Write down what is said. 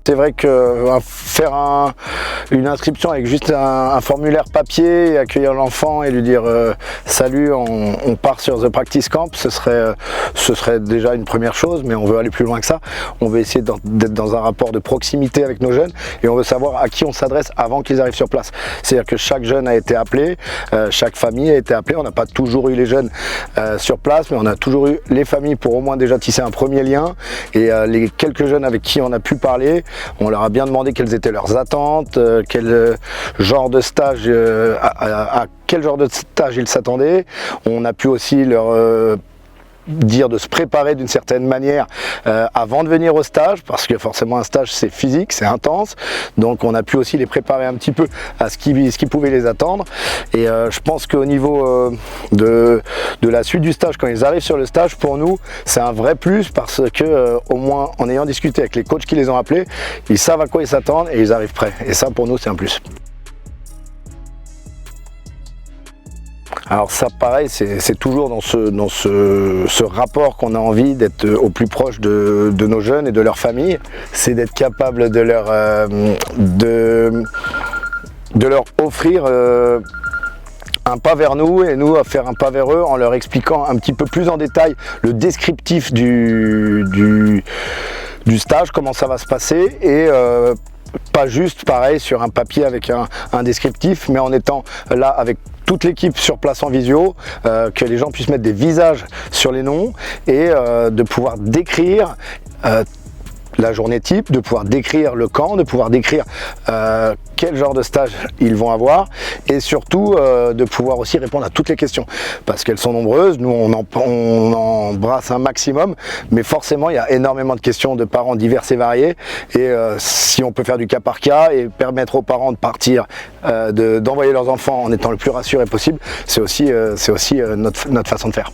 C'est vrai que faire une inscription avec juste un formulaire papier et accueillir l'enfant et lui dire salut, on part sur The Practice Camp, ce serait déjà une première chose, mais on veut aller plus loin que ça. On veut essayer d'être dans un rapport de proximité avec nos jeunes et on veut savoir à qui on s'adresse avant qu'ils arrivent sur place. C'est-à-dire que chaque jeune a été appelé, chaque famille a été appelée. On n'a pas toujours eu les jeunes sur place, mais on a toujours eu les familles pour au moins déjà tisser un premier lien. Et les quelques jeunes avec qui on a pu parler, on leur a bien demandé quelles étaient leurs attentes, quel genre de stage, à quel genre de stage ils s'attendaient. On a pu aussi leur dire de se préparer d'une certaine manière avant de venir au stage, parce que forcément un stage c'est physique, c'est intense, donc on a pu aussi les préparer un petit peu à ce qui pouvait les attendre. Et je pense qu'au niveau de la suite du stage, quand ils arrivent sur le stage, pour nous c'est un vrai plus, parce que au moins en ayant discuté avec les coachs qui les ont appelés, ils savent à quoi ils s'attendent et ils arrivent prêts, et ça pour nous c'est un plus. Alors ça pareil, c'est toujours dans ce rapport qu'on a envie d'être au plus proche de nos jeunes et de leur famille. C'est d'être capable de leur offrir un pas vers nous et nous à faire un pas vers eux en leur expliquant un petit peu plus en détail le descriptif du stage, comment ça va se passer, et pas juste pareil sur un papier avec un descriptif, mais en étant là avec toute l'équipe sur place en visio, que les gens puissent mettre des visages sur les noms et de pouvoir décrire la journée type, de pouvoir décrire le camp, de pouvoir décrire quel genre de stage ils vont avoir, et surtout de pouvoir aussi répondre à toutes les questions, parce qu'elles sont nombreuses. Nous on embrasse un maximum, mais forcément il y a énormément de questions de parents divers et variés, et si on peut faire du cas par cas et permettre aux parents de partir, d'envoyer leurs enfants en étant le plus rassurés possible, c'est aussi notre façon de faire.